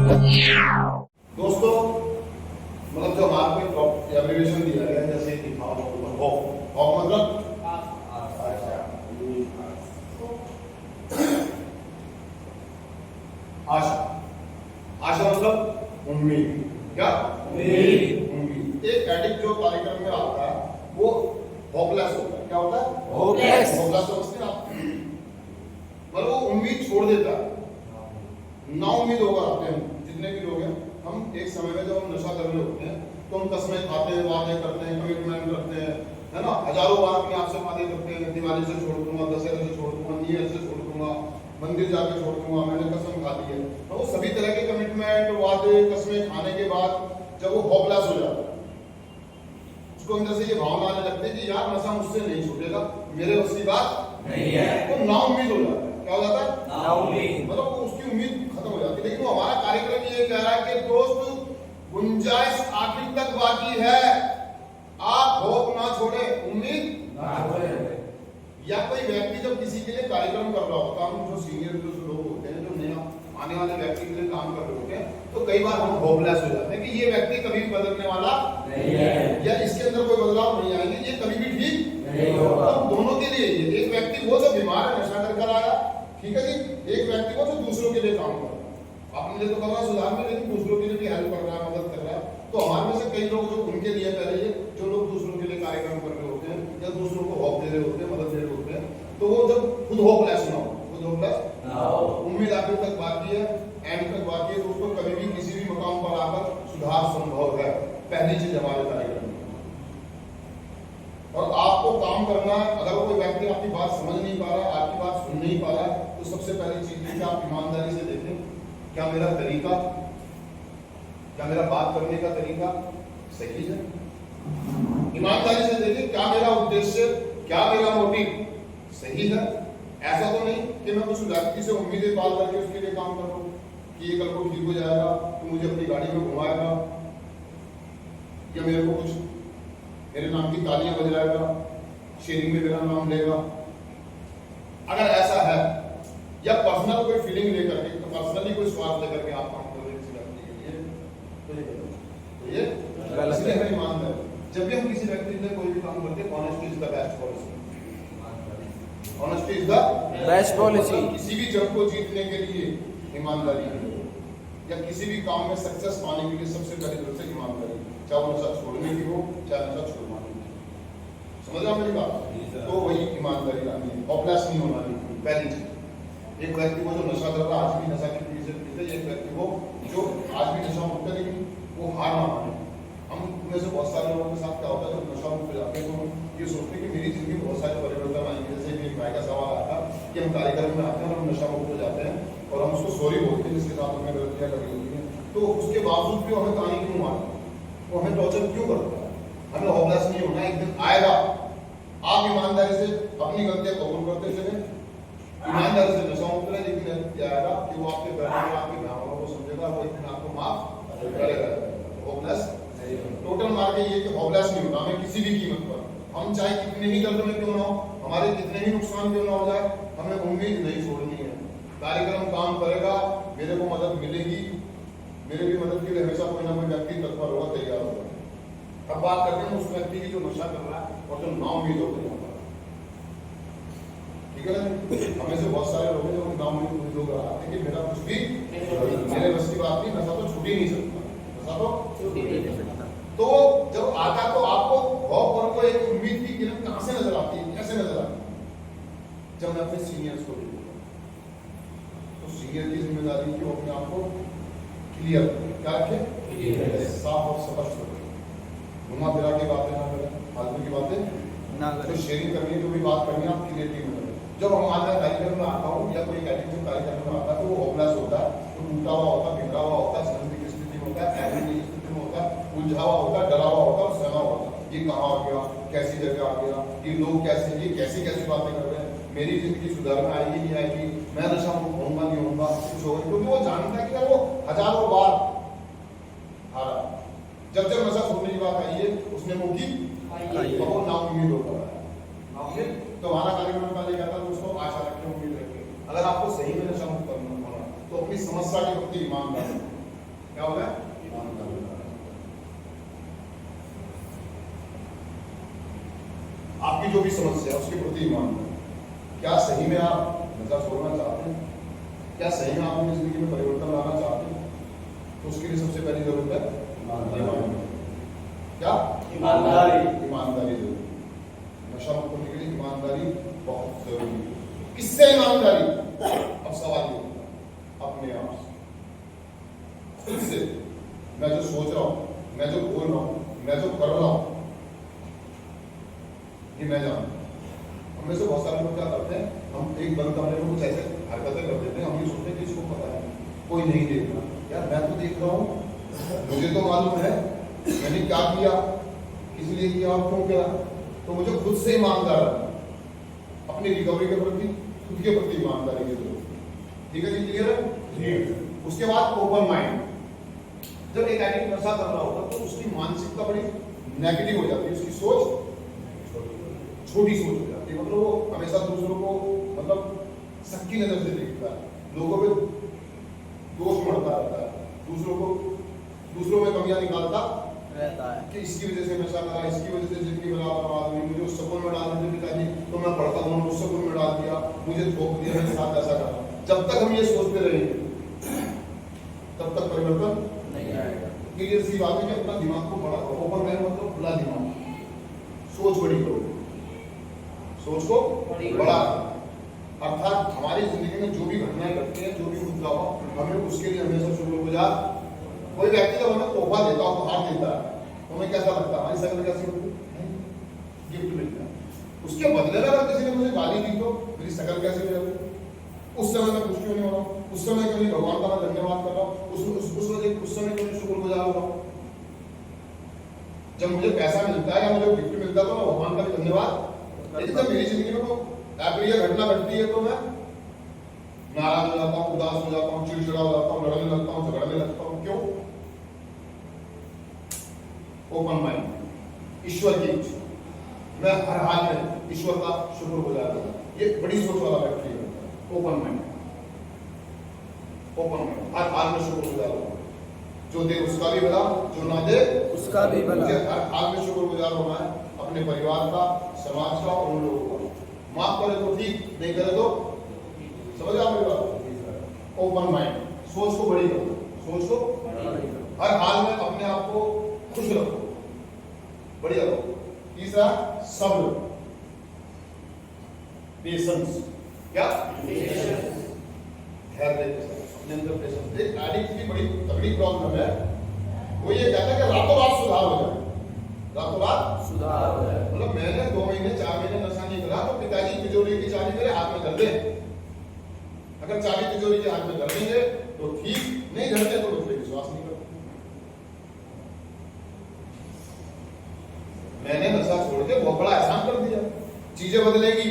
दोस्तों, मतलब जो हमारे को एब्रिविएशन दिया गया है, जैसे कि हॉक मतलब आशा, आशा मतलब उम्मीद। क्या उम्मीद। एक एडिक्ट जो कार्यक्रम में आता है वो होपलेस होता है। क्या होता है? होपलेस समझते हैं आप? मतलब वो उम्मीद छोड़ देता है, ना उम्मीद होकर आते हैं। जितने भी लोग हैं, हम एक समय में जब हम नशा कर रहे होते हैं तो हम कसमें खाते हैं, वादे करते हैं, कमिटमेंट करते हैं, है ना। हजारों बार अपने आप से वादे करते हैं, दिवाली से छोड़ दूंगा, दशहरे से छोड़ दूंगा, न्यू ईयर से छोड़ दूंगा, मंदिर जाके छोड़ दूंगा, मैंने कसम खा दी है। तो वो सभी तरह के कमिटमेंट, वादे, कसमें खाने के बाद जब वो होपलेस हो जाता है, उसको अंदर से ये भावना आने लगती है कि यार नशा मुझसे नहीं छूटेगा, मेरे बस की बात नहीं है, तो ना उम्मीद हो जाता है। क्या हो जाता है? ना उम्मीद। मतलब उसकी उम्मीद खत्म हो जाती है। लेकिन वो हमारा कार्यक्रम ये कह रहा है कि दोस्त, गुंजाइश आखिर तक बाकी है, आप होप ना छोड़े, उम्मीद ना छोड़े। या कोई व्यक्ति जब किसी के लिए कार्यक्रम कर रहा होता है, हम जो सीनियर जो लोग होते हैं, जो नया आने वाले व्यक्ति के लिए काम कर रहे होते हैं, तो कई बार हम होपलेस हो जाते हैं कि ये व्यक्ति कभी भी बदलने वाला नहीं है, या इसके अंदर कोई बदलाव नहीं आएंगे, ये कभी भी ठीक नहीं होगा। तो दोनों के लिए ये, एक व्यक्ति वो जो बीमार है, नशा कर आया, ठीक है जी, एक व्यक्ति वो जो दूसरों के लिए काम कर रहा है, अपने लिए तो कर रहा है सुधार में, लेकिन दूसरों के लिए भी हेल्प कर रहा है, मदद कर रहा है। तो हमारे में से कई लोग जो उनके लिए पहले ये जो लोग दूसरों के लिए कार्यक्रम कर रहे होते हैं या दूसरों को होप दे रहे होते हैं, मदद दे रहे होते हैं, तो वो जब खुद होपलेस ना हो, खुद होपलेस ना हो, उम्मीद आखिर तक बाकी है, एंड तक बाकी है, तो उसको कभी भी किसी भी मकाम पर आकर सुधार संभव है। पहली चीज हमारे कार्यक्रम में। और आपको काम करना है, अगर कोई व्यक्ति आपकी बात समझ नहीं पा रहा, आपकी बात सुन नहीं पा रहा, तो सबसे पहली चीज है कि आप ईमानदारी से देखें, क्या मेरा तरीका, क्या मेरा बात करने का तरीका सही है। ईमानदारी से देखें, क्या मेरा उद्देश्य, क्या मेरा मोटिव सही है। ऐसा तो नहीं कि मैं कुछ व्यक्ति से उम्मीदें पाल करके उसके लिए काम कर रहा हूँ कि ये कल को ठीक हो जाएगा, तो मुझे अपनी गाड़ी में घुमाएगा, या मेरे को कुछ मेरे नाम की तालियां बजाएगा, शेयरिंग में मेरा नाम लेगा। अगर ऐसा है, या पर्सनल कोई फीलिंग लेकर के, तो पर्सनली कोई स्वार्थ लेकर के आप काम कर रहे हैं किसी व्यक्ति के लिए, तो ये इसलिए हमें ईमानदार। जब भी हम किसी व्यक्ति के लिए कोई भी काम करते हैं, honesty is the best policy. Honesty is the best policy. किसी भी जंग को जीतने के लिए ईमानदारी है, या किसी भी काम में सक्सेस पाने के लिए सबसे पहले तरफ से ईमानदारी, चाहे वो नशा छोड़ने की हो, चाहे नशा छुड़वाने की। समझ रहा मेरी बात? तो वही ईमानदारी लानी है, होपलेस नहीं होना है। पहली चीज, एक व्यक्ति को जो नशा कर रहा है, आज भी नशा की पीछे पीछे, एक व्यक्ति को जो आज भी नशा मुक्त है, लेकिन वो हार ना माने। हम में से बहुत सारे लोगों के साथ क्या होता है, जब नशा मुक्त हो जाते हैं तो ये सोचते हैं कि मेरी जिंदगी में बहुत सारे परिवर्तन आएंगे। जैसे कि भाई का सवाल आया था कि हम कार्यक्रम में आते हैं और हम नशा मुक्त हो जाते हैं और हम उसको सॉरी बोलते हैं जिसके साथ हमें गलतियां करी होती हैं, तो उसके बावजूद भी हमें ताने क्यों मारते हैं, वो हमें टॉर्चर क्यों करता है। हमें होपलेस नहीं होना, एक दिन आएगा। आप ईमानदारी से अपनी गलतियां कबूल करते चले, ईमानदारी से नशा मुक्त रहे, लेकिन आएगा कि वो आपके घर में आपकी भावनाओं को समझेगा, वो एक दिन आपको माफ करेगा। होपलेस टोटल मार के ये कि होपलेस नहीं होना हमें किसी भी कीमत पर। हम चाहे कितने ही दर्द में क्यों ना हो, हमारे कितने ही नुकसान क्यों ना हो जाए, हमें उम्मीद नहीं छोड़नी है। कार्यक्रम काम करेगा, मेरे को मदद मिलेगी, मेरे भी मदद के लिए हमेशा कोई ना कोई व्यक्ति तत्पर होगा, तैयार होगा। अब बात करते हैं उस व्यक्ति की जो नशा कर रहा है और जो नाउम्मीद होते हैं, ठीक है ना। हमें से बहुत सारे लोग हैं जो नाउम्मीद लोग आते हैं कि मेरा कुछ भी मेरे बस की बात नहीं, नशा तो छूट ही नहीं सकता, नशा तो छूट ही नहीं सकता। तो जब आता तो आपको होप और को एक उम्मीद की किरण कहां से नजर आती है, कैसे नजर आती है? जब मैं अपने सीनियर्स को देखूंगा, तो सीनियर की जिम्मेदारी की अपने आप को क्लियर, क्या रखे, साफ और स्पष्ट रखे, घुमा फिरा के बातें ना करें, फालतू की बातें ना करें। तो शेयरिंग करनी है, जो भी बात करनी है, आप क्लियरिटी में करें। जब हम आज कार्यक्रम में आता हूँ या कोई एडिक्टिव कार्यक्रम में आता है, तो वो होपलेस होता है, तो टूटा हुआ होता है, बिगड़ा हुआ होता है, शर्मिंदगी की स्थिति में होता है, एंग्री की स्थिति में होता है, उलझा हुआ होता है, डरा हुआ होता है और सहमा होता है। ये कहाँ आ गया, कैसी जगह आ गया, ये लोग कैसे, ये कैसी कैसी बातें कर रहे हैं, मेरी जिंदगी सुधार में आएगी नहीं आएगी, मैं नशा मुक्त होऊंगा नहीं होऊंगा, कुछ होगा। क्योंकि वो जानता है कि वो हजारों बार हारा, जब जब नशा छोड़ने की बात आई है उसने वो की, वो नाउम्मीद होता है। तो हमारा कार्यक्रम पहले कहता है उसको आशा रखें, उम्मीद रखें। अगर आपको सही में नशा मुक्त करना होना, तो अपनी समस्या के प्रति ईमानदार, क्या होगा? ईमानदारी। आपकी जो भी समस्या है उसके प्रति ईमानदारी। क्या सही में आप नशा छोड़ना चाहते हैं? क्या सही में आप अपनी जिंदगी में परिवर्तन लाना चाहते हैं? तो उसके लिए सबसे पहली जरूरत है ईमानदारी। क्या? ईमानदारी। ईमानदारी जरूरी। नशा मुक्त होने के लिए ईमानदारी बहुत जरूरी है। किससे ईमानदारी? अब सवाल ये अपने आप से, खुद से। मैं जो सोच रहा हूं, मैं जो बोल रहा हूं, मैं जो कर रहा हूं, ये मैं जानता हूं। हम में से बहुत सारे लोग क्या करते हैं, हम एक बंद कमरे में कुछ ऐसे हरकतें कर देते हैं, हम ये सोचते हैं कि इसको पता है, कोई नहीं देख रहा। यार मैं तो देख रहा हूं, मुझे तो मालूम है मैंने क्या किया, किस लिए किया और क्यों किया। तो मुझे खुद से ईमानदार रहना, अपनी रिकवरी के प्रति, खुद के प्रति ईमानदारी की जरूरत। ठीक है जी, क्लियर है जी। उसके बाद ओपन माइंड। जब एक एडिक्ट नशा कर रहा होता है तो उसकी मानसिकता बड़ी नेगेटिव हो जाती है, उसकी सोच छोटी सोच हो जाती है। मतलब वो हमेशा दूसरों को मतलब सबकी नजर से देखता है, लोगों पे दोष मढ़ता रहता है, दूसरों में कमियां निकालता रहता है कि इसकी वजह से नशा करा, इसकी वजह से जिंदगी बर्बाद हुई, मुझे उस सपन में डाल दिया पिताजी, तो मैं पढ़ता हूँ उस सपन में डाल दिया, मुझे धोखा दिया, मेरे साथ ऐसा करा। जब तक हम ये सोचते रहेंगे तब तक परिवर्तन नहीं आएगा। क्लियर सी बात है कि अपना दिमाग को बड़ा करो। ओपन माइंड मतलब खुला दिमाग, सोच बड़ी करो, सोच को बड़ा। अर्थात हमारी जिंदगी में जो भी घटनाएं घटती हैं, जो भी मुद्दा हो, हमें उसके लिए हमेशा शुक्रगुजार। कोई व्यक्ति जब हमें तोहफा देता हो, उपहार देता है, तो हमें कैसा लगता है? हमारी शक्ल कैसी होती है? गिफ्ट मिलता है। उसके बदले में अगर किसी ने मुझे गाली दी तो मेरी शक्ल कैसी हो जाती है? उस समय मैं कुछ क्यों नहीं हो रहा हूँ? उस समय कभी भगवान का मैं धन्यवाद कर रहा हूँ, उस समय कभी शुक्रगुजार हो रहा हूँ। जब मुझे पैसा मिलता है या मुझे गिफ्ट मिलता है तो मैं भगवान का भी धन्यवाद। लेकिन जब मेरी जिंदगी में कोई अप्रिय घटना घटती है तो मैं नाराज हो जाता हूँ, उदास हो जाता हूँ, चिड़चिड़ा हो जाता हूँ, लड़ने लगता हूँ, झगड़ने लगता हूँ। क्यों? ओपन माइंड, ईश्वर की इच्छा। मैं हर हाल में ईश्वर का शुक्रगुजार हूँ। ये बड़ी सोच वाला व्यक्ति है। ओपन माइंड, ओपन माइंड, हर हाल में शुक्रगुजार हूँ। जो दे उसका भी भला, जो ना दे उसका भी भला। मुझे हर हाल में शुक्रगुजार होना है, अपने परिवार का, समाज का और उन लोगों का। माफ करे तो ठीक, नहीं करे तो समझ आप मेरी बात। ओपन माइंड, सोच को बड़ी करो, सोच को हर हाल में अपने आप को खुश रखो, बढ़िया रखो। तीसरा सब्र, पेशेंस। क्या? धैर्य के साथ अपने अंदर पेशेंस। एक एडिक्ट की बड़ी तगड़ी प्रॉब्लम है, वो ये कहता है कि रातों रात सुधार हो जाए, रातों रात सुधार हो जाए। मतलब मैंने 2 महीने 4 महीने नशा नहीं करा तो पिताजी तिजोरी की चाबी मेरे हाथ में धर दे। अगर चाबी तिजोरी के हाथ में धर देंगे तो ठीक, नहीं धरते तो मुझे विश्वास नहीं करते। मैंने नशा छोड़ के बहुत बड़ा एहसान कर दिया। चीजें बदलेगी,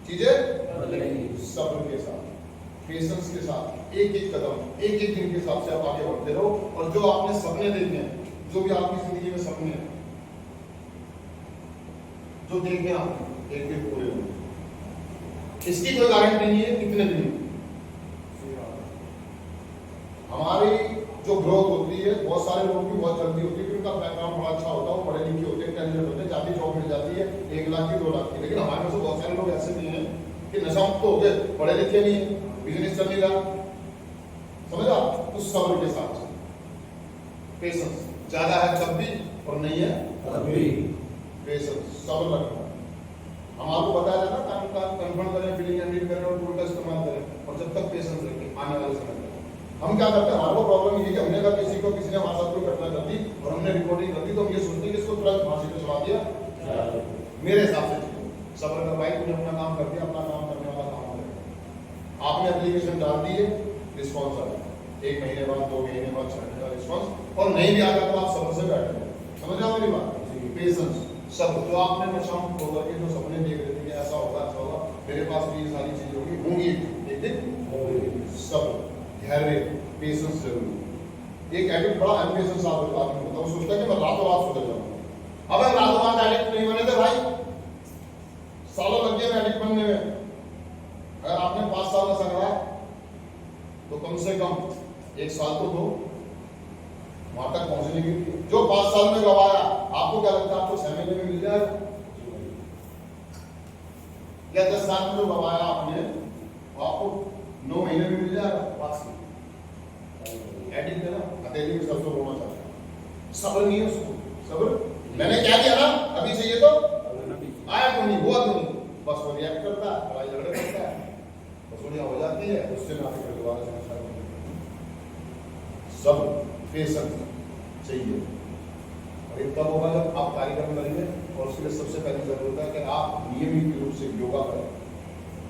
चीजें बदलेगी। सब्र के साथ, पेशेंस के साथ, एक एक कदम, एक एक दिन के हिसाब से आप आगे बढ़ते रहो। और जो आपने सपने देखे हैं, जो भी आपकी जिंदगी में सपने हैं, जो देखे आप एक दिन पूरे होंगे। इसकी कोई गारंटी नहीं है कितने दिन। हमारी जो ग्रोथ होती है, बहुत सारे लोग की बहुत जल्दी होती है, उनका बैकग्राउंड बड़ा अच्छा होता है, वो पढ़े लिखे होते हैं, इंटेलिजेंट होते हैं, जल्दी जॉब मिल जाती है, 1 लाख की 2 लाख की। लेकिन हमारे में से बहुत सारे लोग ऐसे भी हैं कि नशा मुक्त हो गए, पढ़े लिखे नहीं है, बिजनेस चल नहीं रहा। समझ आप? उस सब्र के साथ पेशेंस, ज्यादा है तब भी और नहीं है तब भी पेशेंस, सब्र रखना। हम आपको बताया जाता है काम कन्फर्म करें, फीलिंग एंड करें और टूल का इस्तेमाल करें, और जब तक पेशेंस रखें आने वाले समय में। हम क्या करते हैं, हमारा प्रॉब्लम ये है कि हमने अगर किसी ने हमारे साथ कोई घटना कर दी और हमने रिपोर्टिंग कर दी तो हम ये सोचते हैं कि इसको तुरंत फांसी पे चढ़ा दिया। मेरे हिसाब से सब्र कर भाई, तुमने अपना काम कर दिया, अपना काम करने वाला काम करें। आपने एप्लीकेशन डाल दी है, रिस्पॉन्स आ गया, 1 महीने बाद, 2 महीने बाद, 6 महीने बाद रिस्पॉन्स, और नहीं भी आ गया तो आप सब्र से बैठे। समझ आओ मेरी बात? पेशेंस, सब। जो आपने नशा मुक्त होकर के जो सपने देख रहे थे कि ऐसा होगा, ऐसा होगा, मेरे पास भी ये सारी चीजें होंगी एक दिन, सब धैर्य, पेशेंस जरूरी। एक एडिक्ट बड़ा एम्बिशियस आदमी होता है, वो सोचता है कि मैं रातों रात सुधर जाऊंगा। अब हम रातों रात एडिक्ट नहीं बने थे भाई, सालों लग गए एडिक्ट बनने में। अगर आपने 5 साल नशा करा तो कम से कम 1 साल तो दो, वहां तक पहुंचने की जो 5 साल में गवाया, आपको क्या लगता है आपको 6 महीने में मिल जाएगा? या 10 साल में जो गवाया आपने आपको 9 महीने में मिल जाएगा? एडिट है ना, हथेली में सबसे बोलना चाहता है, सब्र नहीं है उसको, सब्र। मैंने क्या किया ना, अभी चाहिए तो आया क्यों नहीं, हुआ क्यों नहीं, बस वो रिएक्ट करता है, लड़ाई झगड़े करता है, बसोड़ियां हो जाती है, उससे ना फिर दोबारा समस्या होती है। सब्र, पेशेंस चाहिए। और ये तब होगा जब आप कार्यक्रम करेंगे, और उसके लिए सबसे पहली जरूरत है कि आप नियमित रूप से योगा करें,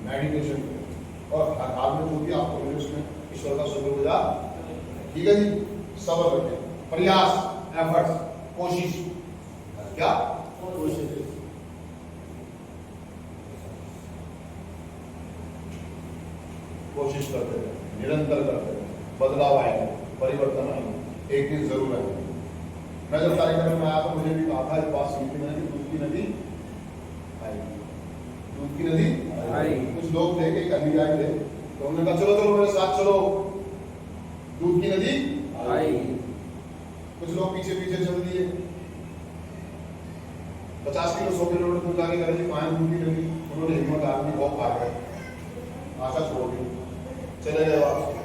मेडिटेशन करें, और हर हाल में जो भी आपको मिले उसमें ईश्वर का शुक्रगुजार। ठीक है जी, सब्र रखें, प्रयास, एफर्ट्स, कोशिश, क्या कोशिश करते रहे, निरंतर करते रहे, बदलाव आएगा, परिवर्तन आएगा, एक दिन जरूर आएगा। मैं जब कार्यक्रम में आया तो मुझे भी कहा था इस बात सुनती मैंने कि दूध की नदी आएगी, दूध की नदी आएगी। कुछ लोग थे कि कहीं आए थे, तो उन्होंने कहा चलो चलो मेरे साथ चलो, दूध की नदी आएगी। कुछ लोग पीछे पीछे चल दिए, 50 किलो 100 किलोमीटर दूर जाके कह रहे थे कहाँ दूध की नदी, उन्होंने हिम्मत आदमी बहुत आ गए, आशा छोड़ दी, चले गए वापस।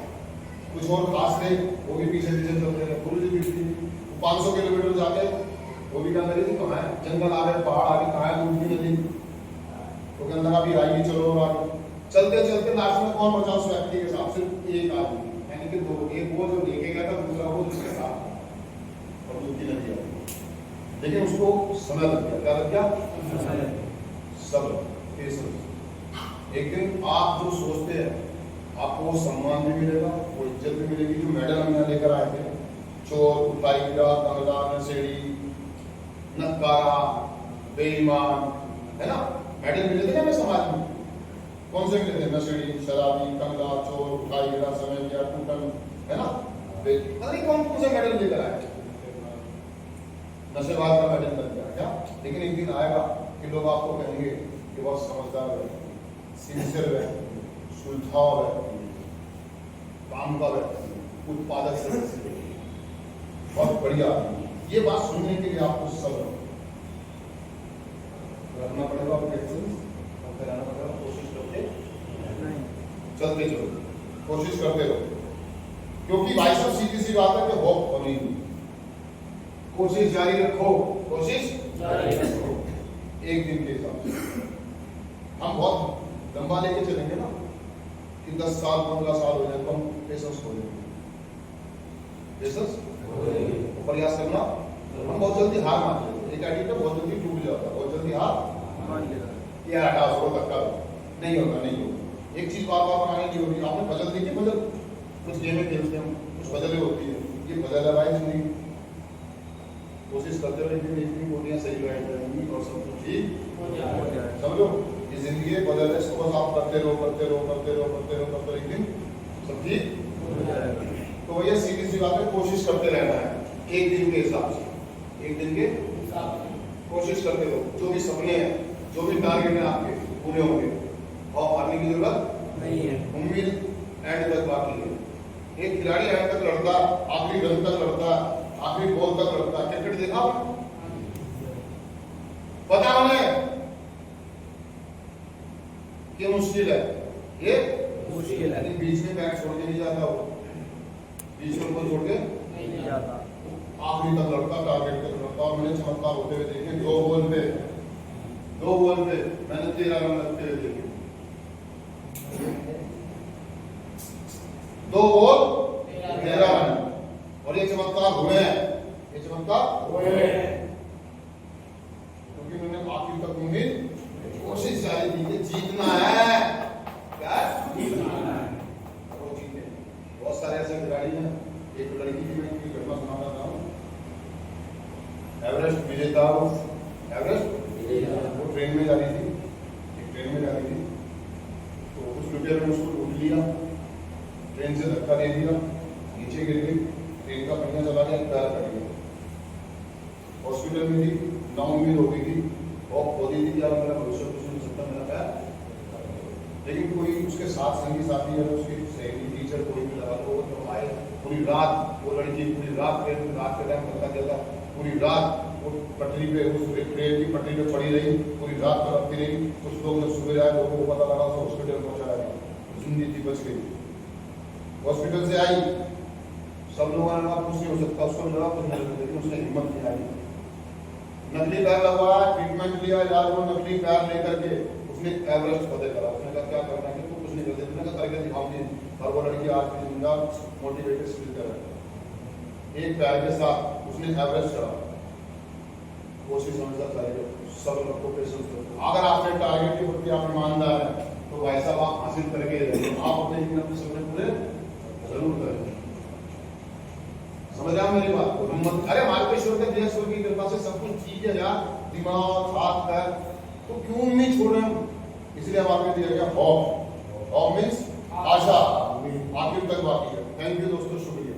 कुछ और खास थे, वो भी पीछे पीछे चलते रहे, गुरु जी भी 500 किलोमीटर जाके वो भी क्या करी थी, कहाँ है जंगल आ गए, पहाड़ आ गए, कहाँ है दूध की नदी, तो कहने लगा भी आएगी चलो, और आगे चलते चलते लास्ट में कौन बचा उस व्यक्ति के साथ, सिर्फ एक आदमी, यानी कि दो, एक वो जो लेके गया था, दूसरा वो जिसके साथ, और दूध की नदी आई। लेकिन उसको समय लग गया, क्या लग गया? सब्र, पेशेंस। एक दिन आप जो सोचते हैं आपको वो सम्मान भी मिलेगा, वो इज्जत भी मिलेगी। जो मेडल हम यहाँ लेकर आए थे, चोर, उताईरा, कंगला, नशेड़ी, नक्कारा, बेईमान, है ना, मेडल मिले थे ना हमें समाज में। कौन से मिले थे? नशेड़ी, शराबी, कंगला, चोर, उताईरा, समय किया, टूटन, है ना, अरे कौन से मेडल लेकर आए? नशेबाज का मेडल लग गया क्या? लेकिन एक दिन आएगा कि लोग आपको कहेंगे कि बहुत समझदार व्यक्ति, सिंसियर व्यक्ति, सुलझाव व्यक्ति, काम का व्यक्ति, उत्पादक सदस्य, बहुत बढ़िया। ये बात सुनने के लिए आपको सब्र रखना पड़ेगा, और कराना पड़ेगा। कोशिश करते चलते चलो, कोशिश करते रहो, क्योंकि भाई साहब सीधी सी बात है कि होप होनी, कोशिश जारी रखो, कोशिश जारी रखो। एक दिन के हिसाब से हम बहुत लंबा लेके चलेंगे ना कि 10 साल 15 साल हो जाए तो हम पेशेंस हो जाएंगे, पेशेंस प्रयास करना। हम बहुत जल्दी हार मान लेते, एक एडिक्ट बहुत जल्दी टूट जाता है, बहुत जल्दी हार मान लेता है, यार हटा दो, धक्का नहीं होगा, नहीं होगा। एक चीज बार बार बनानी नहीं होगी। आपने पजल देखी, पजल कुछ गेमें खेलते हैं, कुछ पजलें होती है, ये पजल है भाई जिंदगी। कोशिश करते रहे, लेकिन एक दिन गोलियां सही बैठ जाएंगी और सब कुछ ठीक हो जाएगा। समझो, ये जिंदगी है, बदल है, इसको बस आप करते रहो, करते रहो, करते रहो, करते रहो, करते रहो, एक दिन सब ठीक हो जाएगा। तो ये सीधी सी बात है, कोशिश करते रहना है, एक दिन के हिसाब से, एक दिन के हिसाब से कोशिश करते रहो। जो भी सपने हैं, जो भी टारगेट है आपके, पूरे होंगे, और हारने की जरूरत नहीं है। उम्मीद एंड तक बाकी है। एक खिलाड़ी एंड तक लड़ता, आखिरी रन तक लड़ता, आखिरी बॉल तक लड़ता। क्रिकेट देखा पता उन्हें कि मुश्किल है, ये मुश्किल है, बीच में बैट छोड़ के नहीं जाता, वो बीच में ऊपर छोड़ के नहीं जाता, आखिरी तक लड़ता, टारगेट तक लड़ता। और मैंने चमत्कार होते हुए देखे, 2 बॉल पे मैंने 13 रन लगते हुए देखे, 2 बॉल 13 रन। और ये चमत्कार हुए हैं, ये चमत्कार हुए हैं क्योंकि उन्होंने आखिर तक उम्मीद कोशिश जारी की कि जीतना है, क्या जीतना है, वो जीते। बहुत सारे ऐसे खिलाड़ी हैं। एक लड़की की मैं एक घटना सुनाता हूँ। एवरेस्ट विजेता, वो ट्रेन में जा रही थी, तो कुछ रुपये में उसको लूट लिया, ट्रेन से धक्का दे दिया, नीचे गिर गई, ट्रेन का पहिया चला गया, पैर कट गया, हॉस्पिटल में थी, नाउमीद हो गई थी, और खोदी थी कि मेरा भविष्य कुछ नहीं सकता, मेरा पैर। लेकिन कोई उसके साथ संगी साथी या उसकी सहेली, टीचर, कोई भी लगा तो आए, पूरी रात वो लड़की पूरी रात के टाइम पता चला, पूरी रात वो पटरी पे उस ट्रेन की पटरी पे पड़ी रही, पूरी रात तड़पती रही। कुछ लोग जब सुबह आए लोगों को पता लगा तो हॉस्पिटल पहुंचाया गया, जिंदगी थी बच गई। हॉस्पिटल से आई, सब लोगों ने कहा कुछ नहीं हो सकता, उसको लगा कुछ नहीं, लेकिन उसने हिम्मत नहीं आई। नकली पैर लगवाया, ट्रीटमेंट लिया, इलाज में नकली पैर लेकर के उसने एवरेस्ट फतेह करा। उसने कहा क्या करना है, तो कुछ नहीं करते, उसने कहा करके दिखाऊंगी। और वो लड़की आज भी जिंदा मोटिवेटेड स्पीकर है। एक पैर के साथ उसने एवरेस्ट चढ़ा। कोशिश हमेशा करेगा, सब लोग को पेशेंस रखो। अगर आपने टारगेट के प्रति आप ईमानदार है तो भाई साहब आप हासिल करके रहिए, आप अपने जीवन में सपने पूरे जरूर करें। समझ रहे मेरी बात को? हिम्मत, अरे मार्केश्वर के जय ईश्वर की कृपा से सब कुछ ठीक है यार, दिमाग हाथ पैर, तो क्यों उम्मीद छोड़े हम? इसलिए हम आगे दिया गया हॉप। हॉप मीन्स आशा, आखिर तक बाकी है। थैंक यू दोस्तों, शुक्रिया।